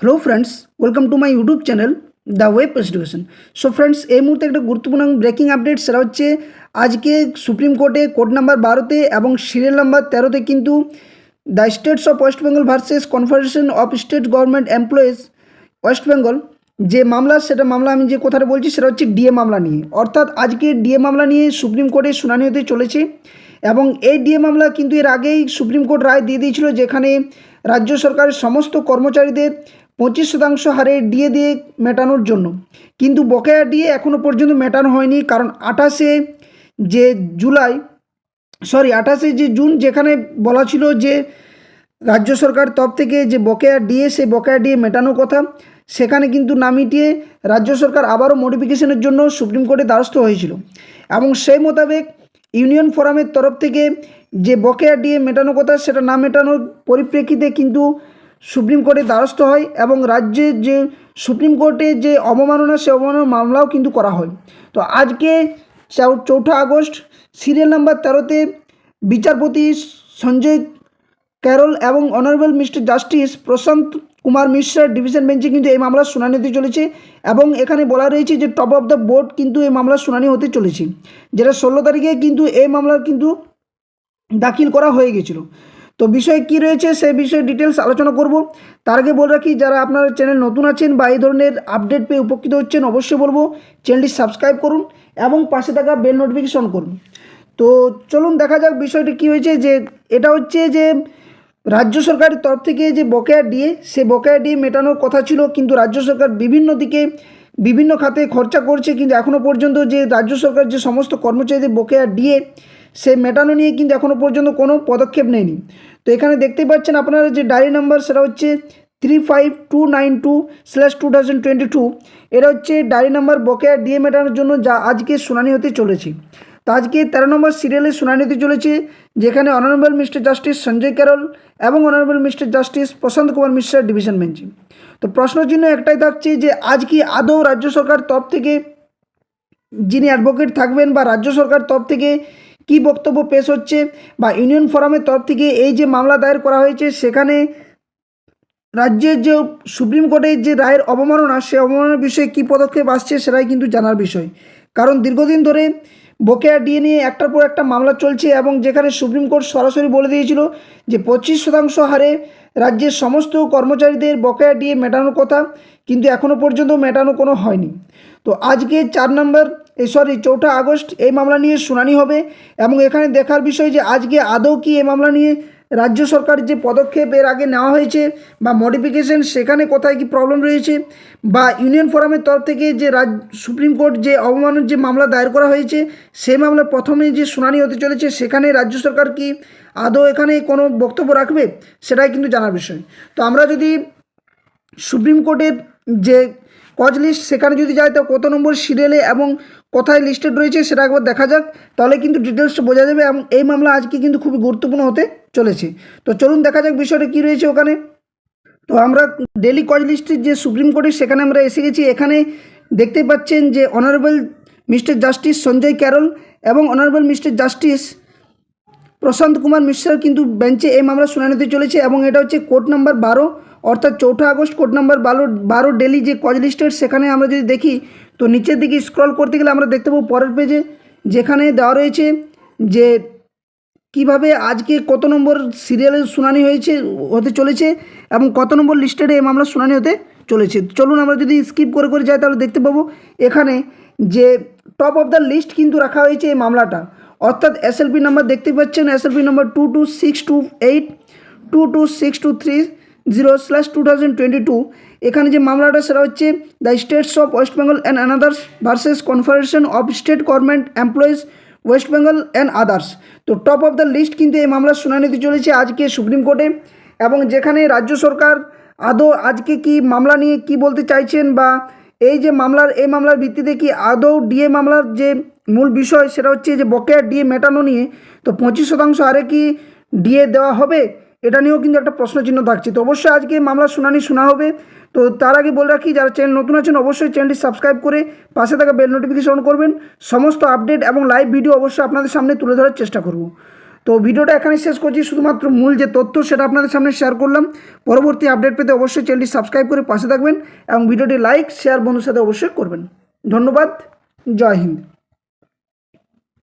Hello friends, welcome to my YouTube channel the web education. So friends, এই মুহূর্তে একটা গুরুত্বপূর্ণ ব্রেকিং আপডেট, সেটা হচ্ছে আজকে সুপ্রিম কোর্টে কোর্ট নাম্বার 12-তে এবং সিরিয়াল নাম্বার 13-তে কিন্তু the states of West Bengal versus confederation of state government employees West Bengal যে মামলা, সেটা মামলা আমি যে কথাটা বলছি সেটা হচ্ছে ডিএ মামলা নিয়ে। অর্থাৎ আজকে ডিএ মামলা নিয়ে সুপ্রিম কোর্টে শুনানি হতে চলেছে এবং এই ডিএ মামলা কিন্তু এর আগেই সুপ্রিম কোর্ট রায় দিয়ে দিয়েছিল, যেখানে রাজ্য সরকারের সমস্ত কর্মচারীদের 25% হারে ডিএ দিয়ে মেটানোর জন্য। কিন্তু বকেয়া ডিএ এখনও পর্যন্ত মেটানো হয়নি, কারণ 28শে যে জুন যেখানে বলা ছিল যে রাজ্য সরকার তরফ থেকে যে বকেয়া ডিএ, সেই বকেয়া ডিএ মেটানোর কথা, সেখানে কিন্তু না মিটিয়ে রাজ্য সরকার আবারও মডিফিকেশনের জন্য সুপ্রিম কোর্টে দ্বারস্থ হয়েছিল এবং সেই মোতাবেক ইউনিয়ন ফোরামের তরফ থেকে যে বকেয়া ডিএ মেটানোর কথা, সেটা না মেটানোর পরিপ্রেক্ষিতে কিন্তু সুপ্রিম কোর্টে দ্বারস্থ হয় এবং রাজ্যের যে সুপ্রিম কোর্টে যে অবমাননা, সে অবমাননার মামলাও কিন্তু করা হয়। তো আজকে 4 আগস্ট সিরিয়াল নাম্বার 13-তে বিচারপতি সঞ্জয় ক্যারল এবং honourable mister justice Prashant Kumar মিশ্রার ডিভিশন বেঞ্চে কিন্তু এই মামলার শুনানি হতে চলেছে এবং এখানে বলা রয়েছে যে টপ অফ দ্য বোর্ড কিন্তু এই মামলার শুনানি হতে চলেছে, যেটা 16 তারিখে কিন্তু এই মামলার কিন্তু দাখিল করা হয়ে গেছিলো। তো বিষয় কি রয়েছে সেই বিষয়ে ডিটেলস আলোচনা করব। তার আগে বলে রাখি, যারা আপনার চ্যানেল নতুন আছেন বা এই ধরনের আপডেট পেয়ে উপকৃত হচ্ছেন, অবশ্যই বলবো চ্যানেলটি সাবস্ক্রাইব করুন এবং পাশে থাকা বেল নোটিফিকেশন করুন। তো চলুন দেখা যাক বিষয়টি কী হয়েছে। যে এটা হচ্ছে যে রাজ্য সরকারের তরফ থেকে যে বকেয়া ডিএ, সে বকেয়া ডিএ মেটানোর কথা ছিল, কিন্তু রাজ্য সরকার বিভিন্ন দিকে বিভিন্ন খাতে খরচা করছে, কিন্তু এখনও পর্যন্ত যে রাজ্য সরকার যে সমস্ত কর্মচারীদের বকেয়া ডিএ সে মেটানো নিয়ে কিন্তু এখনও পর্যন্ত কোনো পদক্ষেপ নেয়নি। তো এখানে দেখতেই পাচ্ছেন আপনারা যে ডায়েরি নাম্বার, সেটা হচ্ছে 35292/2022। এটা হচ্ছে ডায়েরি নাম্বার বকেয়া ডিএ মেটানোর জন্য, যা আজকে শুনানি হতে চলেছে। তো আজকে 13 নম্বর সিরিয়ালে শুনানি হতে চলেছে, যেখানে honourable mister justice Sanjay Karol এবং honourable mister justice Prashant Kumar মিশ্রার ডিভিশন বেঞ্চে। তো প্রশ্নচিহ্ন একটাই থাকছে যে আজ কি আদৌ রাজ্য সরকার তরফ থেকে যিনি অ্যাডভোকেট থাকবেন বা রাজ্য সরকার তরফ থেকে কি বক্তব্য পেশ হচ্ছে, বা ইউনিয়ন ফোরামের তরফ থেকে এই যে মামলা দায়ের করা হয়েছে, সেখানে রাজ্যের যে সুপ্রিম কোর্টের যে রায়ের অবমাননা, সে অবমাননার বিষয়ে কী পদক্ষেপ আসছে, সেটাই কিন্তু জানার বিষয়। কারণ দীর্ঘদিন ধরে বকেয়া ডিএ নিয়ে একটার পর একটা মামলা চলছে এবং যেখানে সুপ্রিম কোর্ট সরাসরি বলে দিয়েছিল যে 25% হারে রাজ্যের সমস্ত কর্মচারীদের বকেয়া ডিএ মেটানোর কথা, কিন্তু এখনও পর্যন্ত মেটানো কোনো হয়নি। তো আজকে 4 আগস্ট এই মামলা নিয়ে শুনানি হবে এবং এখানে দেখার বিষয় যে আজকে আদৌ কি এই মামলা নিয়ে রাজ্য সরকার যে পদক্ষেপ এর আগে নেওয়া হয়েছে বা মডিফিকেশন, সেখানে কোথায় কি প্রবলেম রয়েছে, বা ইউনিয়ন ফোরামের তরফ থেকে যে সুপ্রিম কোর্ট যে অবমাননার যে মামলা দায়ের করা হয়েছে, সেই মামলার প্রথমে যে শুনানি হতে চলেছে, সেখানে রাজ্য সরকার কি আদৌ এখানে কোনো বক্তব্য রাখবে, সেটাই কিন্তু জানার বিষয়। তো আমরা যদি সুপ্রিম কোর্টের যে কজ লিস্ট, সেখানে যদি যায় তো কত নম্বর সিরিয়ালে এবং কোথায় লিস্টেড রয়েছে, সেটা একবার দেখা যাক, তাহলে কিন্তু ডিটেলসটা বোঝা যাবে এবং এই মামলা আজকে কিন্তু খুবই গুরুত্বপূর্ণ হতে চলেছে। তো চলুন দেখা যাক বিষয়টা কী রয়েছে ওখানে। তো আমরা ডেলি কজ লিস্টের যে সুপ্রিম কোর্টের, সেখানে আমরা এসে গেছি। এখানে দেখতেই পাচ্ছেন যে honourable mister justice Sanjay Karol এবং honourable mister justice Prashant Kumar মিশ্রার কিন্তু বেঞ্চে এই মামলা শুনানিতে চলেছে এবং এটা হচ্ছে কোর্ট নাম্বার 12, অর্থাৎ 4 আগস্ট কোর্ট নাম্বার 12 ডেলি যে কজ লিস্টের। সেখানে আমরা যদি দেখি তো নিচের দিকে স্ক্রল করতে গেলে আমরা দেখতে পাবো পরের পেজে, যেখানে দেওয়া রয়েছে যে কিভাবে আজকে কত নম্বর সিরিয়ালে শুনানি হতে চলেছে এবং কত নম্বর লিস্টেডে এই মামলার শুনানি হতে চলেছে। চলুন আমরা যদি স্কিপ করে করে যাই, তাহলে দেখতে পাবো এখানে যে টপ অফ দ্য লিস্ট কিন্তু রাখা হয়েছে এই মামলাটা, অর্থাৎ এসএলপি নাম্বার দেখতে পাচ্ছেন, এসএলপি নাম্বার 22628 22623/2022। এখানে যে মামলাটা, সেটা হচ্ছে the states of West Bengal and others versus confederation of state government employees West Bengal and others. তো টপ অফ দ্য লিস্ট কিন্তু এই মামলার শুনানিতে চলেছে আজকে সুপ্রিম কোর্টে, এবং যেখানে রাজ্য সরকার আদৌ আজকে কি মামলা নিয়ে কি বলতে চাইছেন, বা এই যে এই মামলার ভিত্তিতে কি আদৌ ডিএ মামলার যে মূল বিষয়, সেটা হচ্ছে যে বকেয়া ডিএ মেটানো নিয়ে, তো 25% হারে কি ডিএ দেওয়া হবে, এটা নিয়েও কিন্তু একটা প্রশ্নচিহ্ন থাকছে। তো অবশ্যই আজকে মামলার শুনানি শোনা হবে। তো তার আগে বলে রাখি, যারা চ্যানেল নতুন আছেন অবশ্যই চ্যানেলটি সাবস্ক্রাইব করে পাশে থাকা বেল নোটিফিকেশন অন করবেন। সমস্ত আপডেট এবং লাইভ ভিডিও অবশ্যই আপনাদের সামনে তুলে ধরার চেষ্টা করব। তো ভিডিওটা এখানে শেষ করছি, শুধুমাত্র মূল যে তথ্য সেটা আপনাদের সামনে শেয়ার করলাম। পরবর্তী আপডেট পেতে অবশ্যই চ্যানেলটি সাবস্ক্রাইব করে পাশে থাকবেন এবং ভিডিওটি লাইক শেয়ার বন্ধুর সাথে অবশ্যই করবেন। ধন্যবাদ। জয় হিন্দ।